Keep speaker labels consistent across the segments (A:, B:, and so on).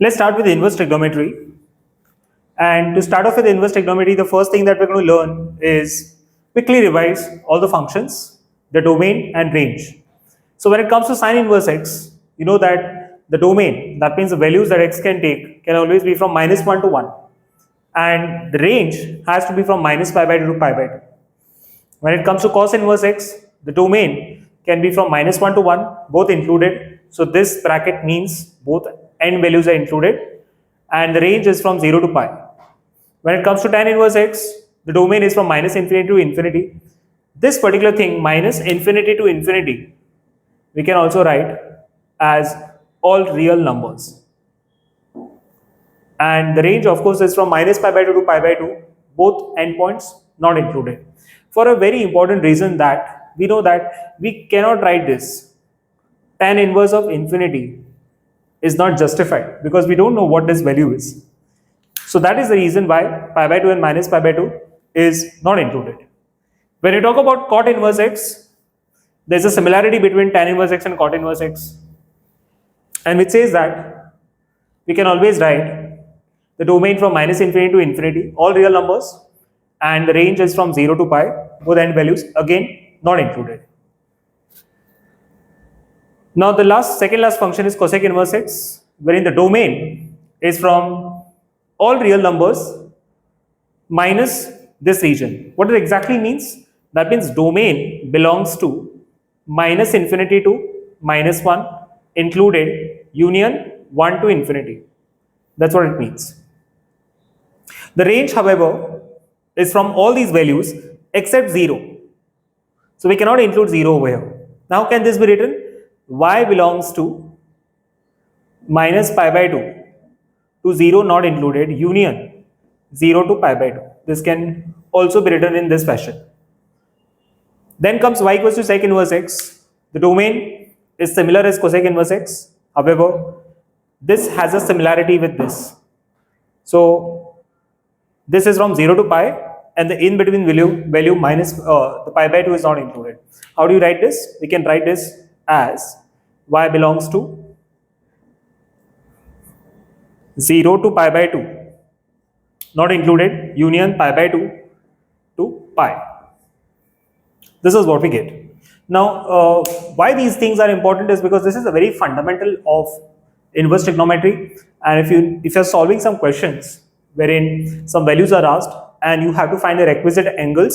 A: Let's start with inverse trigonometry. And to start off with inverse trigonometry, the first thing that we're going to learn is quickly revise all the functions, the domain and range. So when it comes to sine inverse x, you know that the domain, that means the values that x can take, can always be from -1 to 1. And the range has to be from -π/2 to π/2. When it comes to cos inverse x, the domain can be from -1 to 1, both included. So this bracket means both end values are included, and the range is from 0 to pi. When it comes to tan inverse x, the domain is from -infinity to infinity. This particular thing, -infinity to infinity, we can also write as all real numbers. And the range, of course, is from -π/2 to π/2, both endpoints not included. For a very important reason that we know that we cannot write this. Tan inverse of infinity is not justified because we don't know what this value is. So that is the reason why π/2 and -π/2 is not included. When you talk about cot inverse x, there's a similarity between tan inverse x and cot inverse x, and which says that we can always write the domain from -infinity to infinity, all real numbers, and the range is from 0 to pi, both end values, again not included. Now the second last function is cosec inverse x, wherein the domain is from all real numbers minus this region. What it exactly means? That means domain belongs to -infinity to -1 included union 1 to infinity. That's what it means. The range, however, is from all these values except 0. So we cannot include 0 over here. Now can this be written? Y belongs to -π/2 to 0 not included union 0 to π/2. This can also be written in this fashion. Then comes y equals to sec inverse x. The domain is similar as cosec inverse x. However, this has a similarity with this. So this is from 0 to pi, and the in between value minus the π/2 is not included. How do you write this? We can write this as y belongs to 0 to π/2 not included union π/2 to pi. This is what we get. Now why these things are important is because this is a very fundamental of inverse trigonometry, and if you're solving some questions wherein some values are asked and you have to find the requisite angles,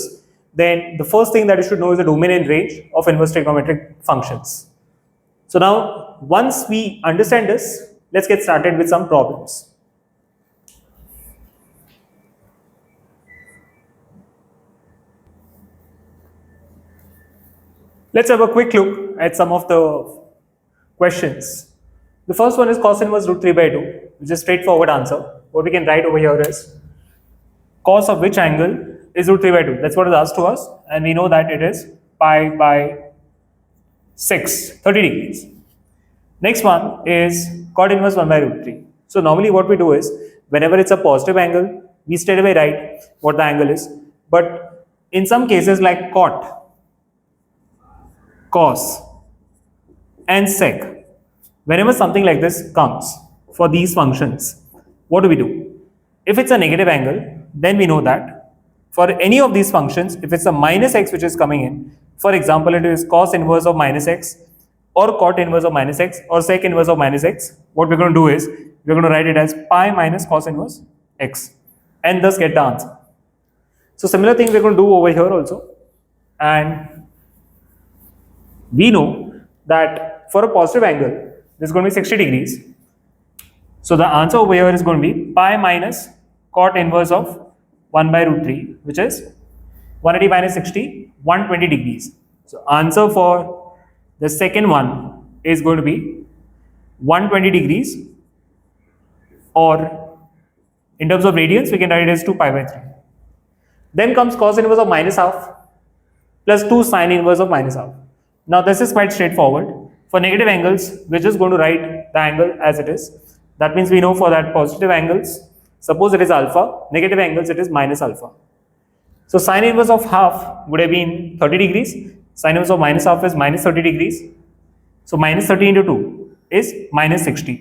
A: then the first thing that you should know is the domain and range of inverse trigonometric functions. So now once we understand this, let's get started with some problems. Let's have a quick look at some of the questions. The first one is cos inverse √3/2, which is a straightforward answer. What we can write over here is cos of which angle is √3/2. That's what is asked to us, and we know that it is pi/6, 30 degrees. Next one is cot inverse 1/√3. So normally what we do is, whenever it's a positive angle, we straight away write what the angle is. But in some cases like cot, cos, and sec, whenever something like this comes for these functions, what do? If it's a negative angle, then we know that for any of these functions, if it's a -x which is coming in, for example, it is cos inverse of -x, or cot inverse of -x, or sec inverse of -x, what we're going to do is, we're going to write it as pi minus cos inverse x, and thus get the answer. So similar thing we're going to do over here also, and we know that for a positive angle, this is going to be 60 degrees. So the answer over here is going to be pi minus cot inverse of 1/√3, which is 180 minus 60, 120 degrees. So answer for the second one is going to be 120 degrees, or in terms of radians, we can write it as 2π/3. Then comes cos inverse of -half plus 2 sin inverse of -half. Now this is quite straightforward. For negative angles, we're just going to write the angle as it is. That means we know for that positive angles, suppose it is alpha, negative angles it is -alpha. So sin inverse of half would have been 30 degrees, sin inverse of -half is -30 degrees. So -30 into 2 is -60.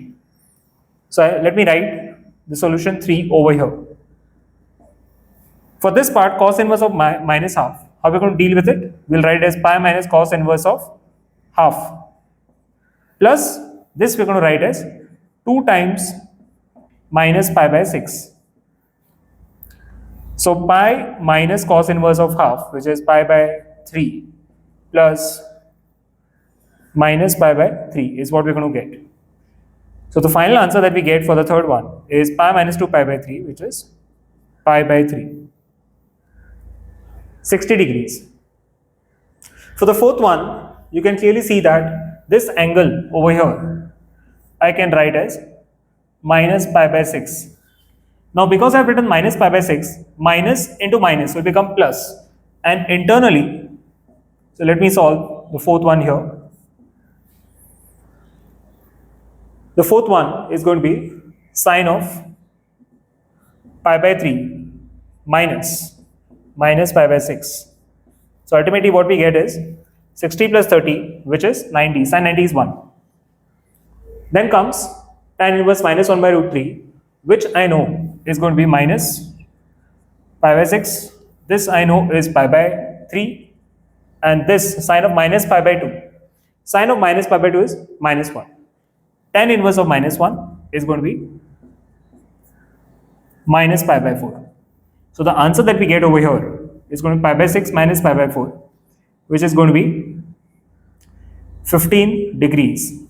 A: So let me write the solution 3 over here. For this part, cos inverse of minus half, how are we going to deal with it? We'll write it as pi minus cos inverse of half. Plus, this we're going to write as 2 times minus pi by 6. So pi minus cos inverse of half, which is pi by 3, plus minus pi by 3 is what we're going to get. So the final answer that we get for the third one is pi minus 2 pi by 3, which is pi by 3. 60 degrees. For the fourth one, you can clearly see that this angle over here, I can write as minus pi by 6. Now because I've written minus pi by 6, minus into minus will become plus. And internally, so let me solve the fourth one here. The fourth one is going to be sine of pi by 3 minus pi by 6. So ultimately what we get is 60 plus 30, which is 90. Sine 90 is 1. Then comes tan inverse minus 1 by root 3, which I know is going to be minus pi by 6. This I know is pi by 3. And this sine of minus pi by 2. Sine of minus pi by 2 is minus 1. Tan inverse of minus 1 is going to be minus pi by 4. So the answer that we get over here is going to be pi by 6 minus pi by 4, which is going to be 15 degrees.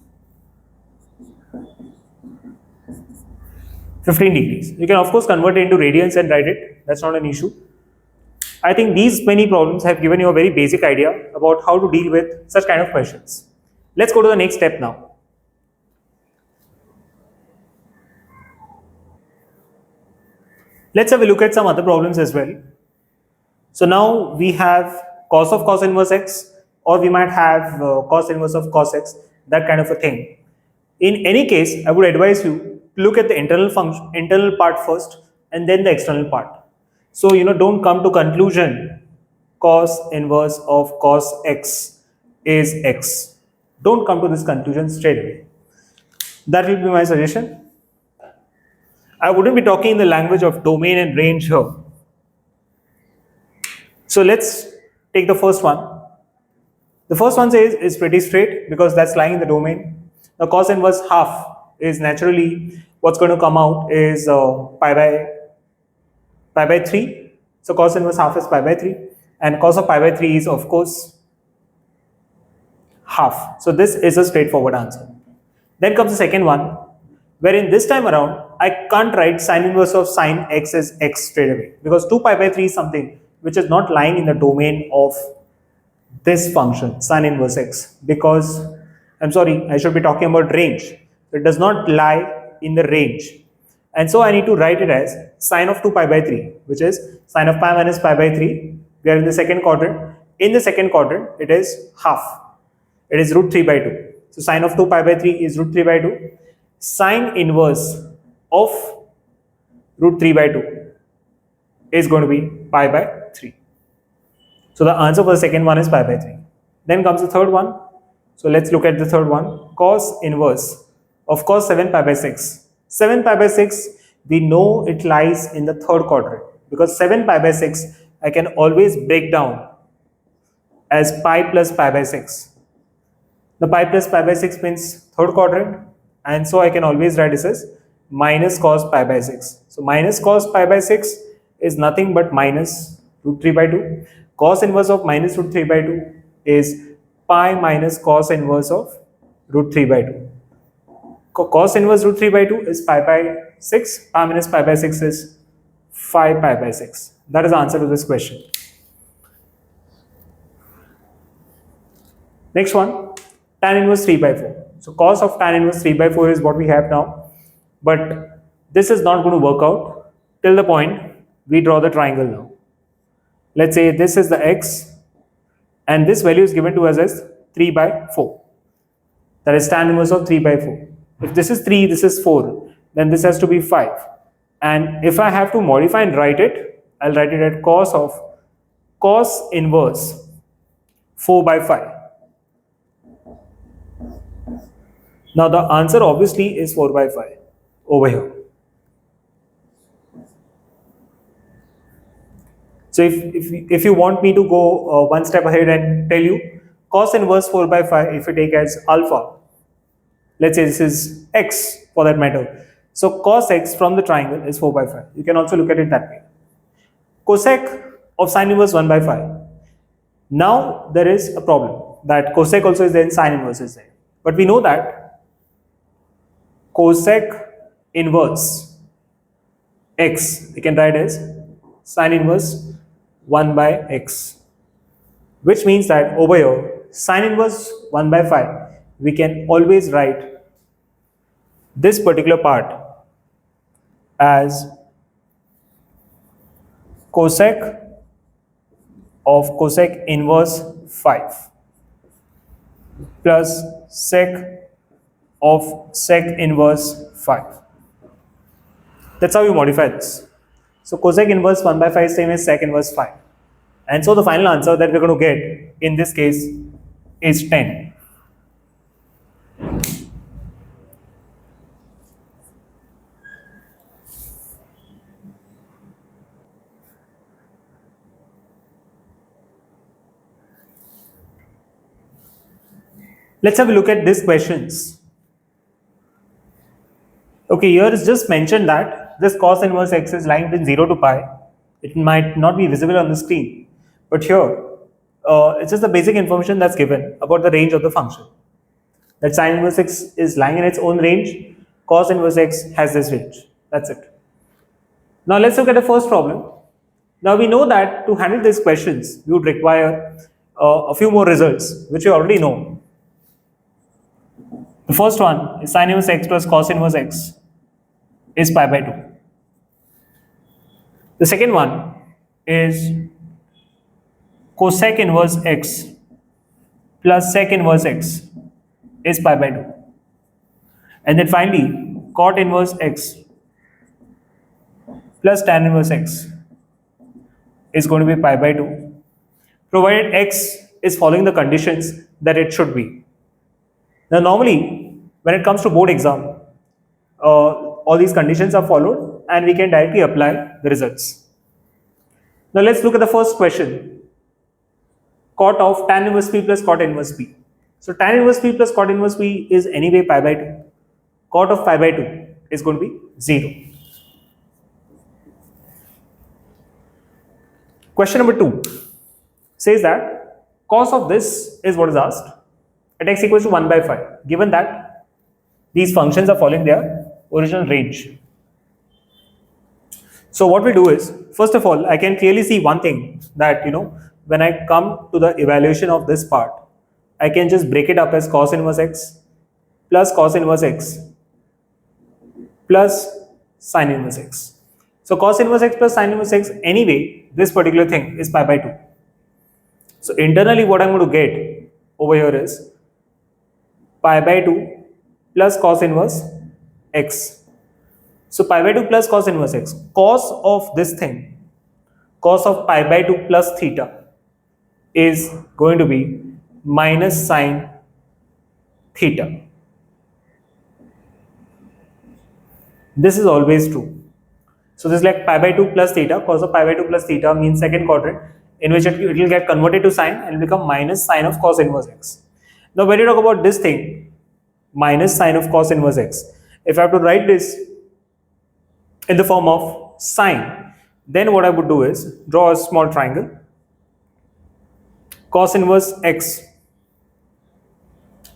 A: 15 degrees. You can of course convert it into radians and write it. That's not an issue. I think these many problems have given you a very basic idea about how to deal with such kind of questions. Let's go to the next step now. Let's have a look at some other problems as well. So now we have cos of cos inverse x, or we might have cos inverse of cos x, that kind of a thing. In any case, I would advise you to look at the internal part first and then the external part. So don't come to conclusion cos inverse of cos x is x. Don't come to this conclusion straight away. That will be my suggestion. I wouldn't be talking in the language of domain and range here. So let's take the first one. The first one says is pretty straight because that's lying in the domain. The cos inverse half is naturally what's going to come out is pi by 3. So cos inverse half is pi by 3, and cos of pi by 3 is of course half. So this is a straightforward answer. Then comes the second one, wherein this time around I can't write sine inverse of sine x as x straight away, because 2 pi by 3 is something which is not lying in the domain of this function sine inverse x, because I'm sorry, I should be talking about range. It does not lie in the range, and so I need to write it as sine of 2 pi by 3, which is sine of pi minus pi by 3. We are in the second quadrant. In the second quadrant, it is half. It is root 3 by 2. So sine of 2 pi by 3 is root 3 by 2. Sine inverse of root 3 by 2 is going to be pi by 3. So the answer for the second one is pi by 3. Then comes the third one. So let's look at the third one. Cos inverse of cos 7 pi by 6. 7 pi by 6, we know it lies in the third quadrant, because 7 pi by 6 I can always break down as pi plus pi by 6. The pi plus pi by 6 means third quadrant, and so I can always write this as minus cos pi by 6. So minus cos pi by 6 is nothing but minus root 3 by 2. Cos inverse of minus root 3 by 2 is pi minus cos inverse of root 3 by 2. Cos inverse root 3 by 2 is pi by 6. Pi minus pi by 6 is 5 pi by 6. That is the answer to this question. Next one, tan inverse 3 by 4. So cos of tan inverse 3 by 4 is what we have now. But this is not going to work out till the point we draw the triangle now. Let's say this is the x, and this value is given to us as 3 by 4. That is tan inverse of 3 by 4. If this is 3, this is 4, then this has to be 5. And if I have to modify and write it, I'll write it at cos of cos inverse 4 by 5. Now the answer obviously is 4 by 5. over here. So if you want me to go one step ahead and tell you cos inverse 4 by 5, if you take as alpha, let's say this is x for that matter. So cos x from the triangle is 4 by 5. You can also look at it that way. Cosec of sine inverse 1 by 5. Now there is a problem that cosec also is there and sine inverse is there. But we know that cosec inverse x, we can write as sine inverse 1 by x, which means that over here sine inverse 1 by 5, we can always write this particular part as cosec of cosec inverse 5 plus sec of sec inverse 5. That's how you modify this. So cosec inverse 1 by 5 is same as sec inverse 5. And so the final answer that we're going to get in this case is 10. Let's have a look at these questions. Okay, here is just mentioned that this cos inverse x is lying between 0 to pi. It might not be visible on the screen, but here it's just the basic information that's given about the range of the function. That sine inverse x is lying in its own range, cos inverse x has this range. That's it. Now let's look at the first problem. Now we know that to handle these questions, you would require a few more results, which you already know. The first one is sine inverse x plus cos inverse x is pi by 2. The second one is cosec inverse x plus sec inverse x is pi by 2. And then finally, cot inverse x plus tan inverse x is going to be pi by 2, provided x is following the conditions that it should be. Now normally, when it comes to board exam, all these conditions are followed and we can directly apply the results. Now let's look at the first question. Cot of tan inverse p plus cot inverse p. So tan inverse p plus cot inverse p is anyway pi by 2. Cot of pi by 2 is going to be 0. Question number 2 says that cos of this is what is asked at x equals to 1 by 5, given that these functions are following their original range. So what we do is, first of all, I can clearly see one thing that, when I come to the evaluation of this part, I can just break it up as cos inverse x plus cos inverse x plus sin inverse x. So cos inverse x plus sin inverse x, anyway, this particular thing is pi by 2. So internally what I'm going to get over here is pi by 2 plus cos inverse x. So pi by 2 plus cos inverse x. Cos of this thing, cos of pi by 2 plus theta is going to be minus sine theta. This is always true. So this is like pi by 2 plus theta. Cos of pi by 2 plus theta means second quadrant, in which it will get converted to sine and become minus sine of cos inverse x. Now when you talk about this thing, minus sine of cos inverse x, if I have to write this in the form of sine, then what I would do is draw a small triangle. Cos inverse x,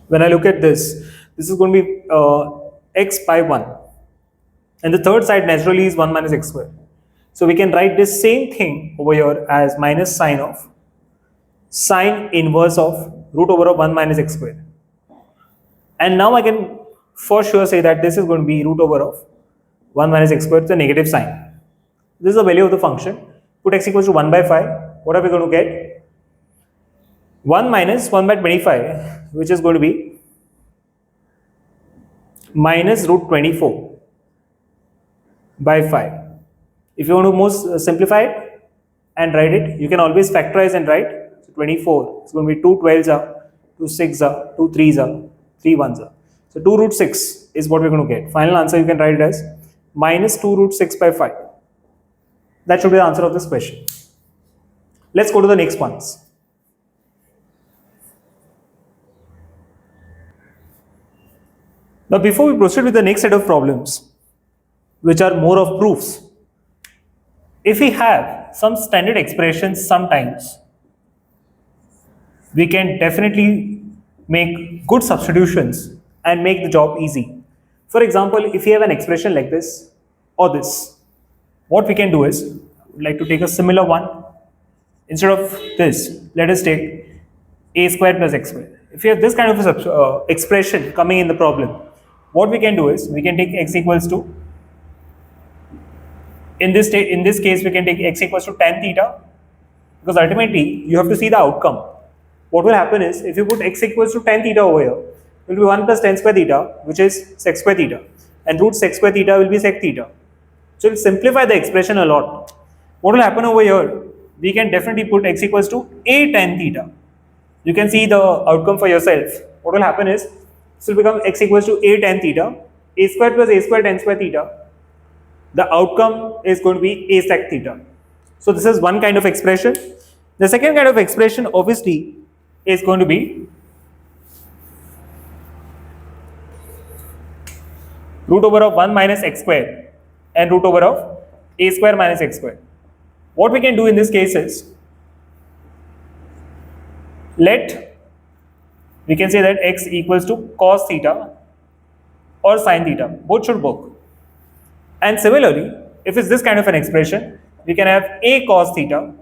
A: when I look at this is going to be x by 1, and the third side naturally is 1 minus x square. So we can write this same thing over here as minus sine of sine inverse of root over of 1 minus x square. And now I can for sure say that this is going to be root over of 1 minus x square with a negative sign. This is the value of the function. Put x equals to 1 by 5. What are we going to get? 1 minus 1 by 25, which is going to be minus root 24 by 5. If you want to most simplify it and write it, you can always factorize and write. So 24, it's going to be 2 12s are, 2 6s are, 2 3s are, 3 1s are. So 2 root 6 is what we're going to get. Final answer you can write it as minus 2 root 6 by 5. That should be the answer of this question. Let's go to the next ones. Now before we proceed with the next set of problems, which are more of proofs, if we have some standard expressions sometimes, we can definitely make good substitutions and make the job easy. For example, if you have an expression like this or this, what we can do is, we'd like to take a similar one. Instead of this, let us take a square plus x square. If you have this kind of a expression coming in the problem, what we can do is, we can take x equals to, in this case, we can take x equals to tan theta, because ultimately you have to see the outcome. What will happen is, if you put x equals to tan theta over here, it will be 1 plus tan square theta, which is sec square theta, and root sec square theta will be sec theta. So it will simplify the expression a lot. What will happen over here? We can definitely put x equals to a tan theta. You can see the outcome for yourself. What will happen is, this will become x equals to a tan theta, a square plus a square tan square theta. The outcome is going to be a sec theta. So this is one kind of expression. The second kind of expression obviously is going to be root over of 1 minus x square and root over of a square minus x square. What we can do in this case is, we can say that x equals to cos theta or sin theta, both should work. And similarly, if it's this kind of an expression, we can have a cos theta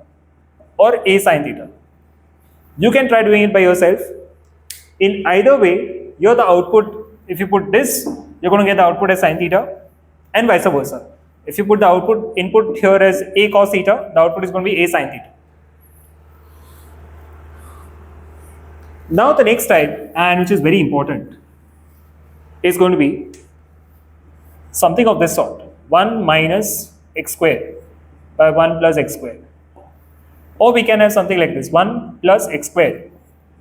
A: or a sin theta. You can try doing it by yourself. In either way, you're the output. If you put this, you're going to get the output as sin theta, and vice versa. If you put the input here as a cos theta, the output is going to be a sin theta. Now the next type, and which is very important, is going to be something of this sort: 1 minus x square by 1 plus x square. Or we can have something like this: 1 plus x square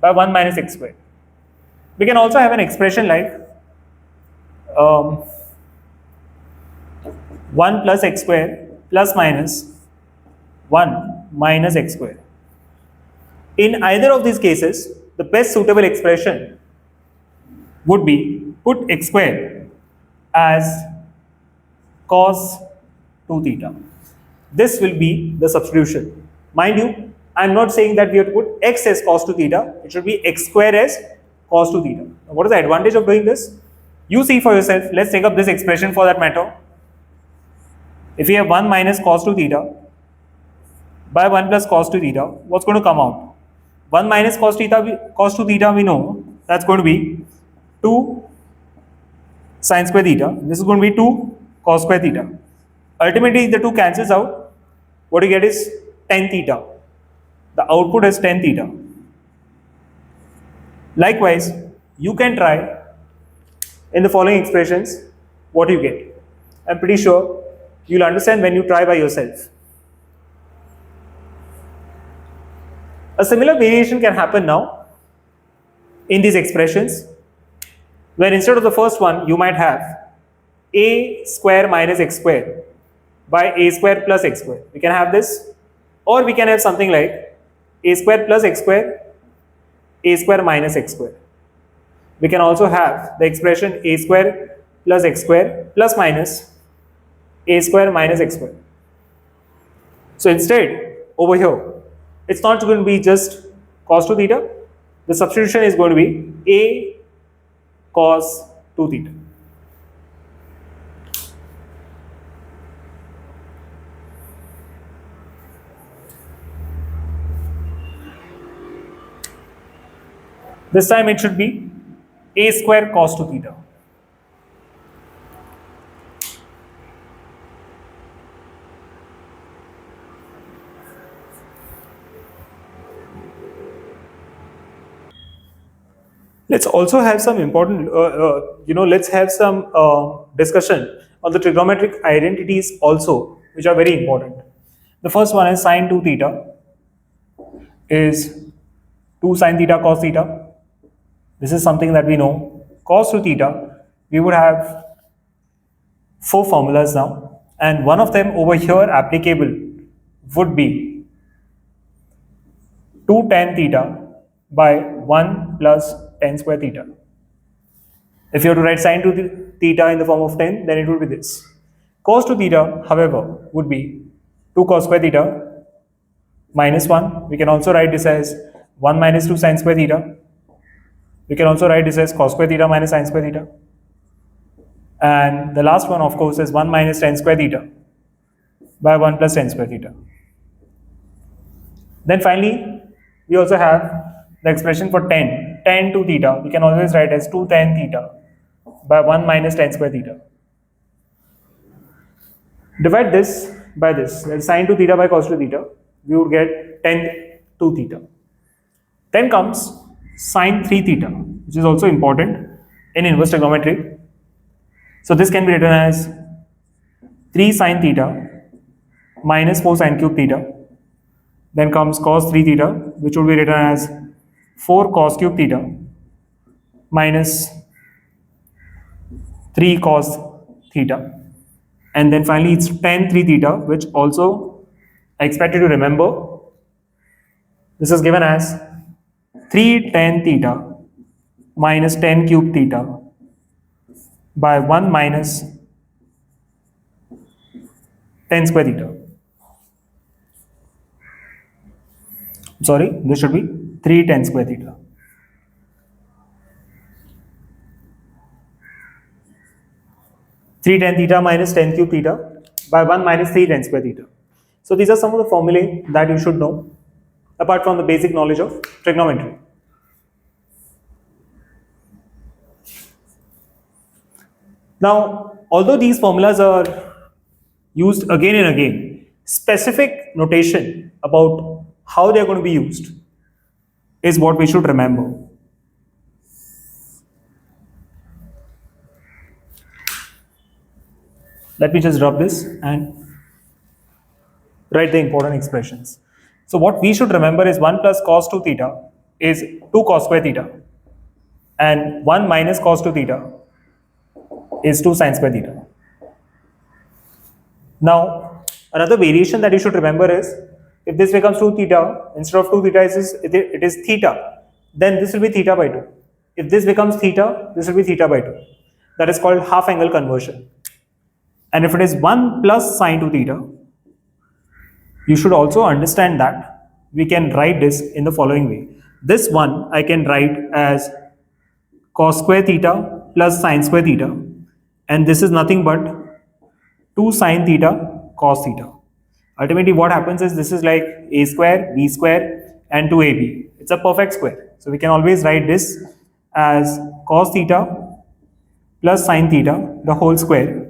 A: by 1 minus x square. We can also have an expression like 1 plus x square plus minus 1 minus x square. In either of these cases, the best suitable expression would be put x square as cos 2 theta. This will be the substitution. Mind you, I am not saying that we have to put x as cos 2 theta. It should be x square as cos 2 theta. Now, what is the advantage of doing this? You see for yourself. Let's take up this expression for that matter. If we have 1 minus cos 2 theta by 1 plus cos 2 theta, what's going to come out? 1 minus cos 2 theta, we know that's going to be 2 sin square theta. This is going to be 2 cos square theta. Ultimately, the 2 cancels out. What you get is tan theta. The output is tan theta. Likewise, you can try in the following expressions what you get. I'm pretty sure you'll understand when you try by yourself. A similar variation can happen now in these expressions, where instead of the first one, you might have a square minus x square by a square plus x square. We can have this, or we can have something like a square plus x square, a square minus x square. We can also have the expression a square plus x square plus minus a square minus x square. So instead, over here, it's not going to be just cos 2 theta. The substitution is going to be a cos 2 theta. This time it should be a square cos 2 theta. Let's also have some important, let's have some discussion on the trigonometric identities also, which are very important. The first one is sin 2 theta is 2 sin theta cos theta. This is something that we know. cos 2 theta, we would have 4 formulas now, and one of them over here applicable would be 2 tan theta by 1 plus tan square theta. If you have to write sin 2 theta in the form of 10, then it would be this. Cos 2 theta, however, would be 2 cos square theta minus 1. We can also write this as 1 minus 2 sin square theta. We can also write this as cos square theta minus sin square theta. And the last one, of course, is 1 minus tan square theta by 1 plus tan square theta. Then finally, we also have the expression for tan 2 theta. We can always write as 2 tan theta by 1 minus tan square theta. Divide this by this, that is sin 2 theta by cos 2 theta, we would get tan 2 theta. Then comes sin 3 theta, which is also important in inverse trigonometry. So this can be written as 3 sin theta minus 4 sin cube theta. Then comes cos 3 theta, which would be written as 4 cos cube theta minus 3 cos theta. And then finally it's tan 3 theta, which also I expect you to remember. This is given as 3 tan theta minus tan cube theta by 1 minus tan square theta. Sorry, this should be 3 tan square theta. Tan theta minus tan cube theta by 1 minus 3 tan square theta. So these are some of the formulae that you should know apart from the basic knowledge of trigonometry. Now, although these formulas are used again and again, specific notation about how they are going to be used is what we should remember. Let me just rub this and write the important expressions. So what we should remember is 1 plus cos 2 theta is 2 cos square theta, and 1 minus cos 2 theta is 2 sin square theta. Now, another variation that you should remember is, if this becomes 2 theta, instead of 2 theta it is theta, then this will be theta by 2. If this becomes theta, this will be theta by 2. That is called half angle conversion. And if it is 1 plus sin 2 theta, you should also understand that we can write this in the following way. This one I can write as cos square theta plus sin square theta, and this is nothing but 2 sin theta cos theta. Ultimately what happens is, this is like a square, b square and 2ab. It's a perfect square. So we can always write this as cos theta plus sin theta the whole square.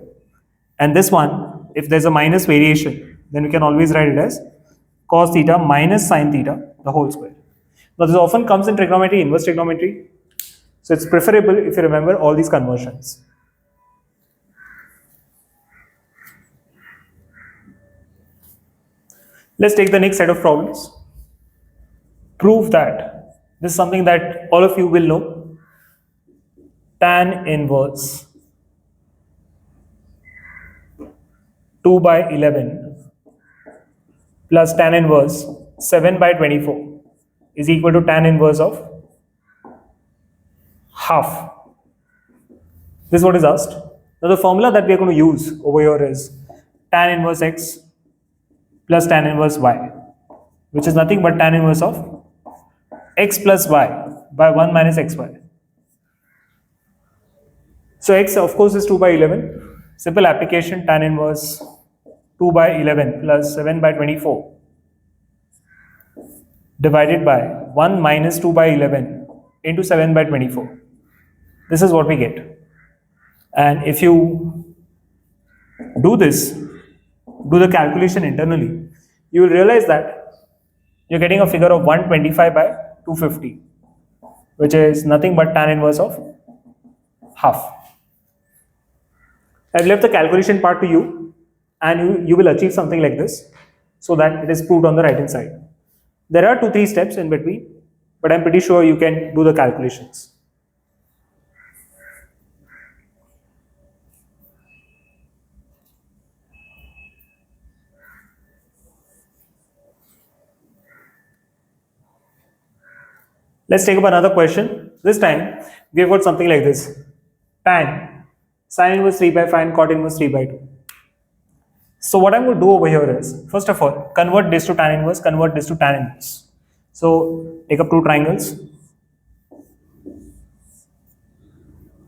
A: And this one, if there's a minus variation, then we can always write it as cos theta minus sin theta the whole square. Now this often comes in trigonometry, inverse trigonometry. So it's preferable if you remember all these conversions. Let's take the next set of problems. Prove that. This is something that all of you will know. Tan inverse 2 by 11 plus tan inverse 7 by 24 is equal to tan inverse of half. This is what is asked. Now the formula that we are going to use over here is tan inverse x plus tan inverse y, which is nothing but tan inverse of x plus y by 1 minus xy. So x of course is 2 by 11. Simple application, tan inverse 2 by 11 plus 7 by 24 divided by 1 minus 2 by 11 into 7 by 24. This is what we get. And if you do this, do the calculation internally, you will realize that you're getting a figure of 125 by 250, which is nothing but tan inverse of half. I've left the calculation part to you, and you will achieve something like this, so that it is proved on the right hand side. There are 2-3 steps in between, but I'm pretty sure you can do the calculations. Let's take up another question. This time we have got something like this: tan sine inverse 3 by 5 and cot inverse 3 by 2. So what I'm going to do over here is, first of all, convert this to tan inverse, convert this to tan inverse. So take up two triangles.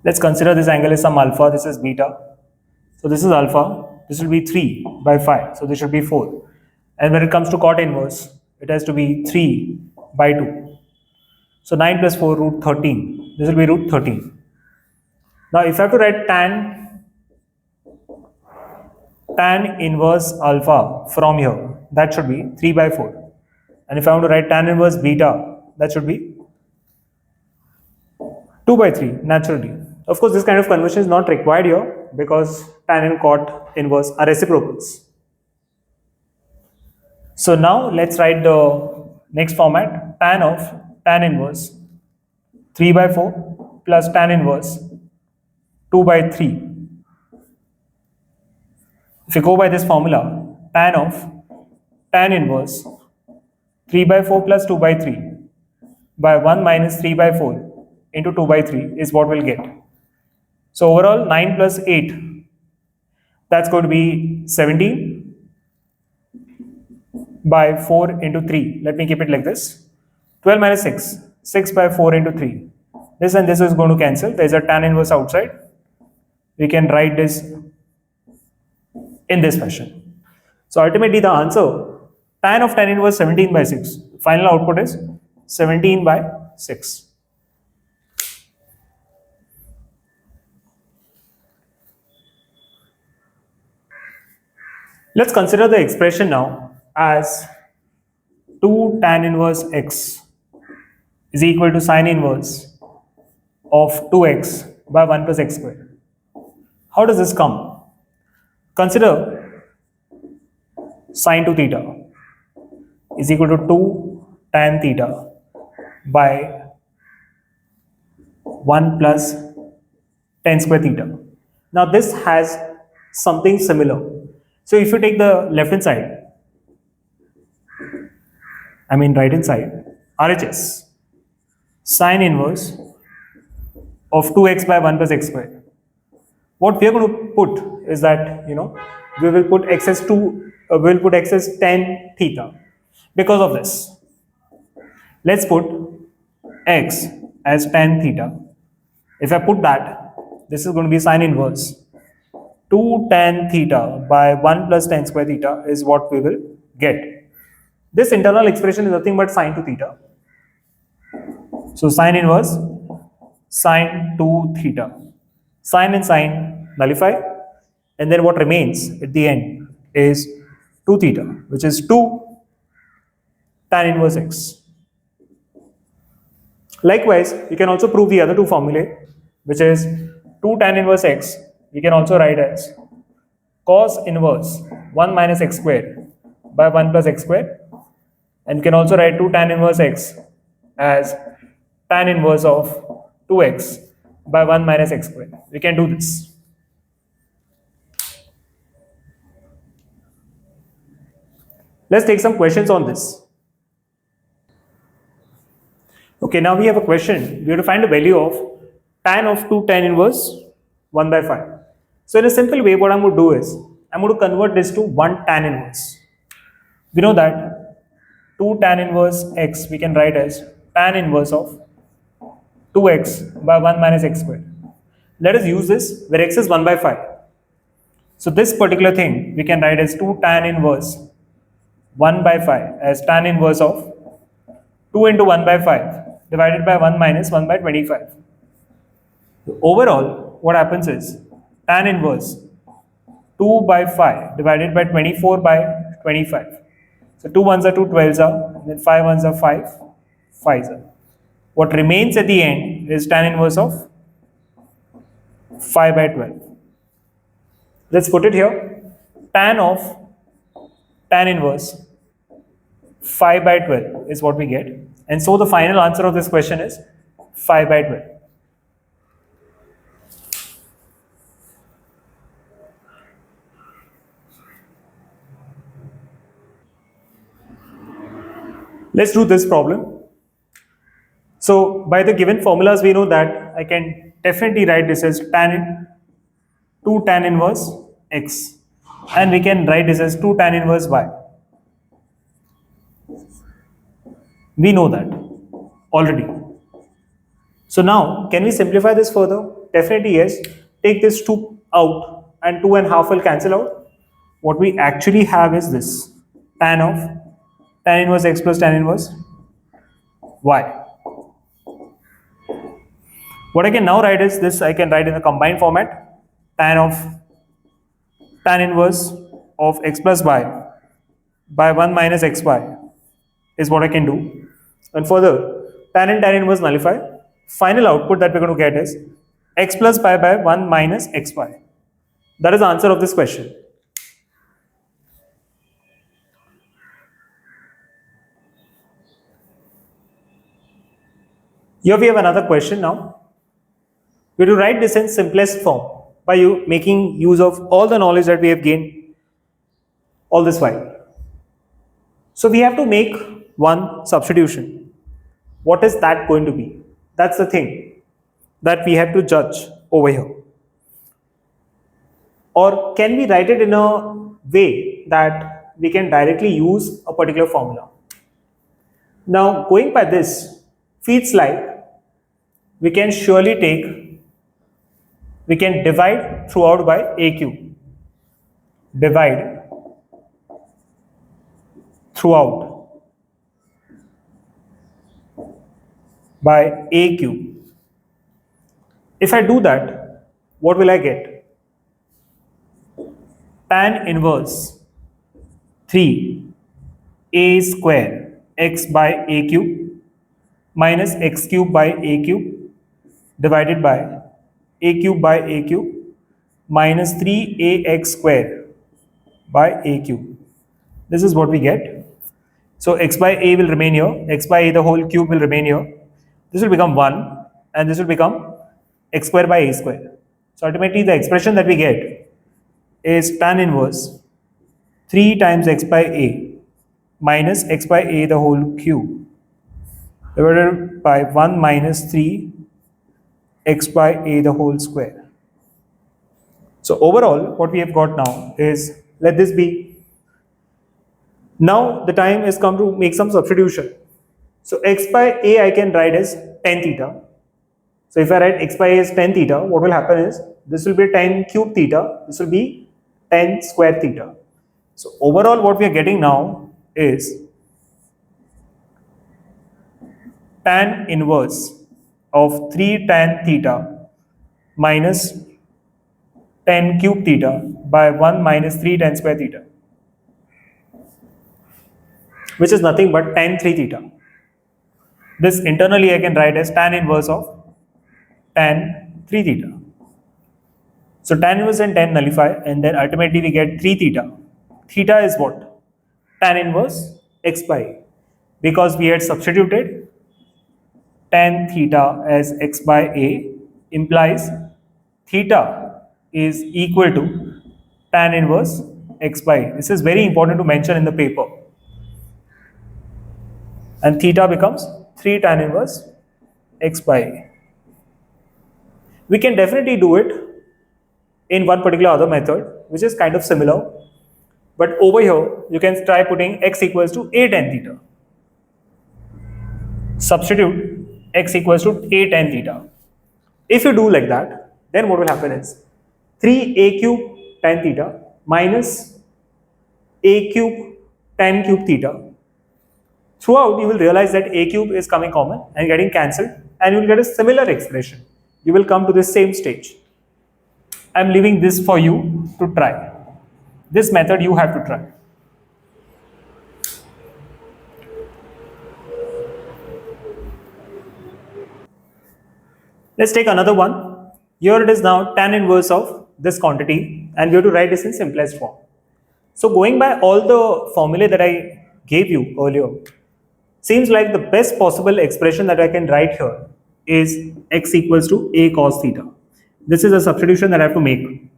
A: Let's consider this angle is some alpha, this is beta. So this is alpha, this will be 3 by 5, so this should be 4. And when it comes to cot inverse, it has to be 3 by 2. So 9 plus 4, root 13. This will be root 13. Now if I have to write tan inverse alpha from here, that should be 3 by 4. And if I want to write tan inverse beta, that should be 2 by 3 naturally. Of course, this kind of conversion is not required here because tan and cot inverse are reciprocals. So now let's write the next format: tan inverse 3 by 4 plus tan inverse 2 by 3. If you go by this formula, tan inverse 3 by 4 plus 2 by 3 by 1 minus 3 by 4 into 2 by 3 is what we'll get. So overall 9 plus 8, that's going to be 17 by 4 into 3. Let me keep it like this: 12 minus 6, 6 by 4 into 3. This and this is going to cancel. There is a tan inverse outside. We can write this in this fashion. So ultimately the answer, tan of tan inverse 17 by 6. Final output is 17 by 6. Let's consider the expression now as 2 tan inverse x is equal to sine inverse of 2x by 1 plus x squared. How does this come? Consider sine 2 theta is equal to 2 tan theta by 1 plus tan square theta. Now this has something similar. So if you take the left hand side, right hand side, RHS, sine inverse of 2x by 1 plus x squared. What we are going to put is that, we will put x as 2, we will put x as tan theta. Because of this, let's put x as tan theta. If I put that, this is going to be sine inverse 2 tan theta by 1 plus tan square theta is what we will get. This internal expression is nothing but sine 2 theta. So sine inverse sine 2 theta. Sine and sine nullify, and then what remains at the end is 2 theta, which is 2 tan inverse x. Likewise, you can also prove the other two formulae, which is 2 tan inverse x, we can also write as cos inverse 1 minus x squared by 1 plus x squared, and you can also write 2 tan inverse x as tan inverse of 2x by 1 minus x squared. We can do this. Let's take some questions on this. Okay, now we have a question. We have to find the value of tan of 2 tan inverse 1 by 5. So in a simple way, what I'm going to do is, I'm going to convert this to 1 tan inverse. We know that 2 tan inverse x we can write as tan inverse of 2x by 1 minus x squared. Let us use this where x is 1 by 5. So this particular thing we can write as 2 tan inverse 1 by 5 as tan inverse of 2 into 1 by 5 divided by 1 minus 1 by 25. Overall, what happens is tan inverse 2 by 5 divided by 24 by 25. So 2 ones are 2, 12s are, and then 5 ones are 5, 5s are. What remains at the end is tan inverse of 5 by 12. Let's put it here. Tan of tan inverse 5 by 12 is what we get. And so the final answer of this question is 5 by 12. Let's do this problem. So by the given formulas, we know that I can definitely write this as 2 tan inverse x, and we can write this as 2 tan inverse y. We know that already. So now, can we simplify this further? Definitely yes. Take this 2 out and 2.5 will cancel out. What we actually have is this tan of tan inverse x plus tan inverse y. What I can now write is this, I can write in a combined format, tan inverse of x plus y by 1 minus xy is what I can do. And further, tan and tan inverse nullify. Final output that we're going to get is x plus pi by 1 minus xy. That is the answer of this question. Here we have another question now. We have to write this in simplest form by making use of all the knowledge that we have gained all this while. So we have to make one substitution. What is that going to be? That's the thing that we have to judge over here. Or can we write it in a way that we can directly use a particular formula? Now, going by this, feels like we can divide throughout by a cube. Divide throughout by a cube. If I do that, what will I get? Tan inverse 3a square x by a cube minus x cube by a cube divided by a cube by a cube minus 3ax square by a cube. This is what we get. So x by a will remain here, x by a the whole cube will remain here. This will become 1 and this will become x square by a square. So ultimately the expression that we get is tan inverse 3 times x by a minus x by a the whole cube divided by 1 minus 3 x by a the whole square. So overall what we have got now is, let this be, now the time has come to make some substitution. So x by a I can write as tan theta. So if I write x by a as tan theta, what will happen is this will be tan cube theta, this will be tan square theta. So overall what we are getting now is tan inverse of 3 tan theta minus tan cube theta by 1 minus 3 tan square theta, which is nothing but tan 3 theta. This internally I can write as tan inverse of tan 3 theta. So tan inverse and tan nullify, and then ultimately we get 3 theta. Theta is what? Tan inverse x by a. Because we had substituted tan theta as x by a implies theta is equal to tan inverse x by a. This is very important to mention in the paper. And theta becomes 3 tan inverse x by a. We can definitely do it in one particular other method, which is kind of similar. But over here, you can try putting x equals to a tan theta. Substitute x equals to a tan theta. If you do like that, then what will happen is 3a cube tan theta minus a cube tan cube theta. Throughout, you will realize that a cube is coming common and getting cancelled, and you will get a similar expression. You will come to the same stage. I am leaving this for you to try. This method you have to try. Let's take another one. Here it is now tan inverse of this quantity, and we have to write this in simplest form. So going by all the formulae that I gave you earlier, seems like the best possible expression that I can write here is x equals to a cos theta. This is a substitution that I have to make.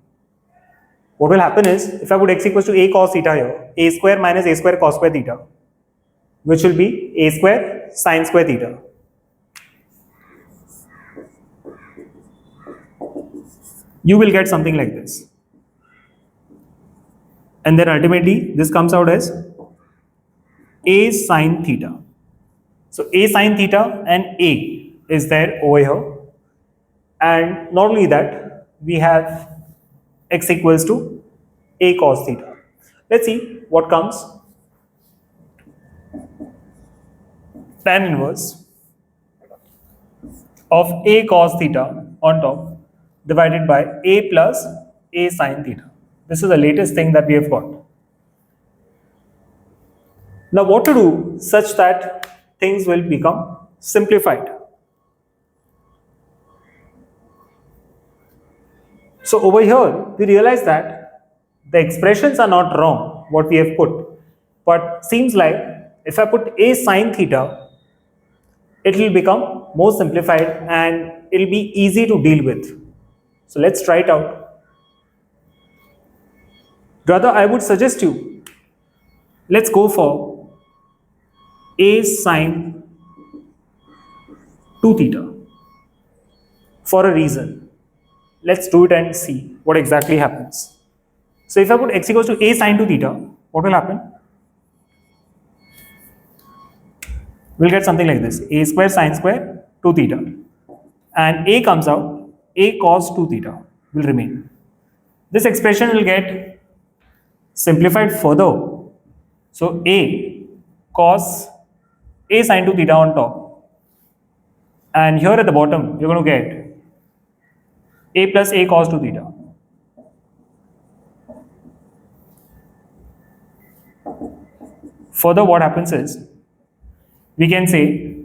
A: What will happen is, if I put x equals to a cos theta here, a square minus a square cos square theta, which will be a square sin square theta. you will get something like this. And then ultimately, this comes out as a sine theta. So a sine theta and a is there over here. And not only that, we have x equals to a cos theta. Let's see what comes. Tan inverse of a cos theta on top divided by a plus a sine theta. This is the latest thing that we have got. Now what to do such that things will become simplified? So over here, we realize that the expressions are not wrong, what we have put, but seems like if I put a sine theta, it will become more simplified and it will be easy to deal with. So let's try it out. Rather, I would suggest you, let's go for a sine 2 theta for a reason. Let's do it and see what exactly happens. So if I put x equals to a sine 2 theta, what will happen? We'll get something like this, a square sine square 2 theta. And a comes out, a cos 2 theta will remain. This expression will get simplified further. So a cos a sine 2 theta on top. And here at the bottom, you're going to get a plus a cos 2 theta. Further, what happens is, we can say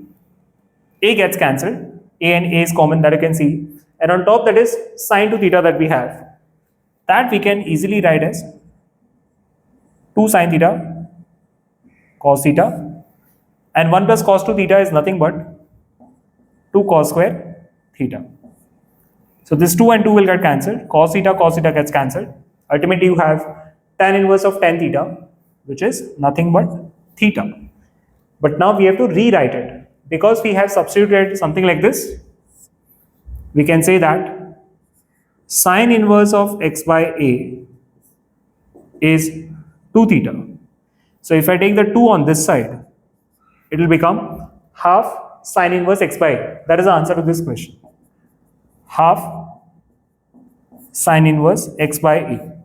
A: a gets cancelled, a and a is common, that you can see, and on top that is sine 2 theta that we have. That we can easily write as 2 sine theta cos theta, and 1 plus cos 2 theta is nothing but 2 cos square theta. So this 2 and 2 will get cancelled, cos theta gets cancelled. Ultimately you have tan inverse of tan theta, which is nothing but theta. But now we have to rewrite it. Because we have substituted something like this, we can say that sine inverse of x by a is 2 theta. So if I take the 2 on this side, it will become half sine inverse x by a. That is the answer to this question. Half sine inverse x by a.